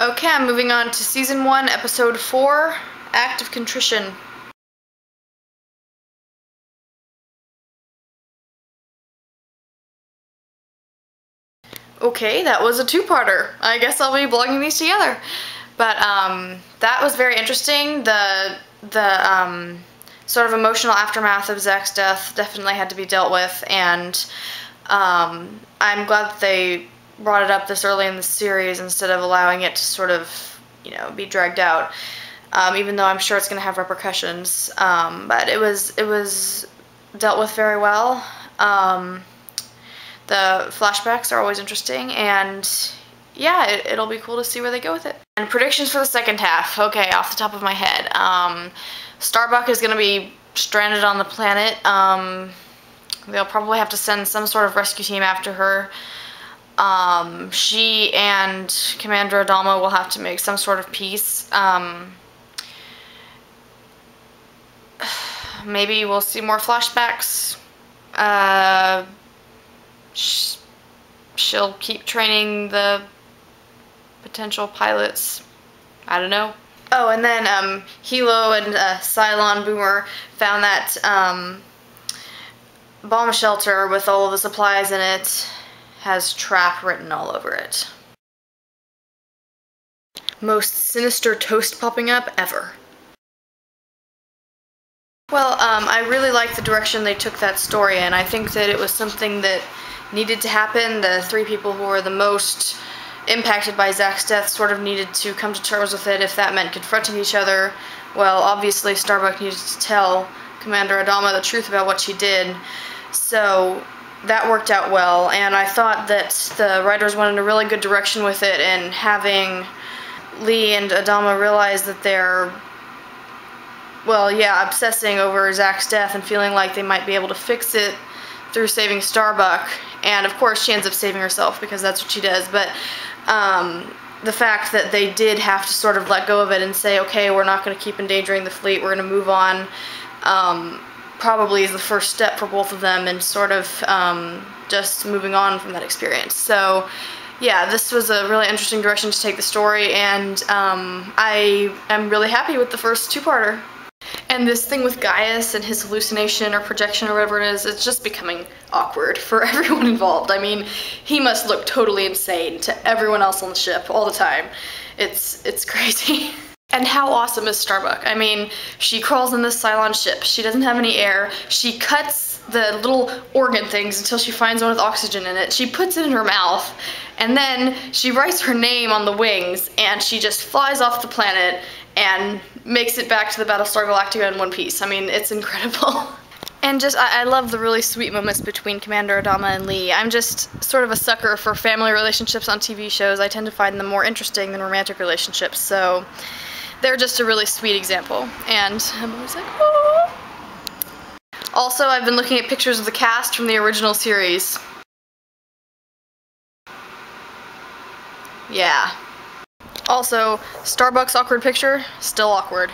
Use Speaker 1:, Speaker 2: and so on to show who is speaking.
Speaker 1: Okay, I'm moving on to Season 1, Episode 4, Act of Contrition. Okay, that was a two-parter. I guess I'll be blogging these together. But that was very interesting. The sort of emotional aftermath of Zach's death definitely had to be dealt with, and I'm glad that they brought it up this early in the series instead of allowing it to sort of, you know, be dragged out. Even though I'm sure it's going to have repercussions. But it was dealt with very well. The flashbacks are always interesting, and yeah, it'll be cool to see where they go with it. And predictions for the second half. Okay, off the top of my head. Starbuck is going to be stranded on the planet. They'll probably have to send some sort of rescue team after her. She and Commander Adama will have to make some sort of peace. Maybe we'll see more flashbacks. She'll keep training the potential pilots. I don't know. Oh, and then Hilo and Cylon Boomer found that bomb shelter with all of the supplies in it has trap written all over it. Most sinister toast popping up ever. Well, I really like the direction they took that story, and I think that it was something that needed to happen. The three people who were the most impacted by Zach's death sort of needed to come to terms with it if that meant confronting each other. Well, obviously Starbuck needed to tell Commander Adama the truth about what she did, so that worked out well, and I thought that the writers went in a really good direction with it, and having Lee and Adama realize that they're, well, yeah, obsessing over Zach's death and feeling like they might be able to fix it through saving Starbuck. And of course she ends up saving herself because that's what she does, but the fact that they did have to sort of let go of it and say, okay, we're not going to keep endangering the fleet, we're going to move on, probably is the first step for both of them in sort of just moving on from that experience. So yeah, this was a really interesting direction to take the story, and I am really happy with the first two-parter. And this thing with Gaius and his hallucination or projection or whatever it is, it's just becoming awkward for everyone involved. I mean, he must look totally insane to everyone else on the ship all the time. It's crazy. And how awesome is Starbuck? I mean, she crawls in this Cylon ship. She doesn't have any air. She cuts the little organ things until she finds one with oxygen in it. She puts it in her mouth, and then she writes her name on the wings, and she just flies off the planet and makes it back to the Battlestar Galactica in one piece. I mean, it's incredible. And just, I love the really sweet moments between Commander Adama and Lee. I'm just sort of a sucker for family relationships on TV shows. I tend to find them more interesting than romantic relationships, so they're just a really sweet example. And I'm always like, oh. Also, I've been looking at pictures of the cast from the original series. Yeah. Also, Starbucks awkward picture, still awkward.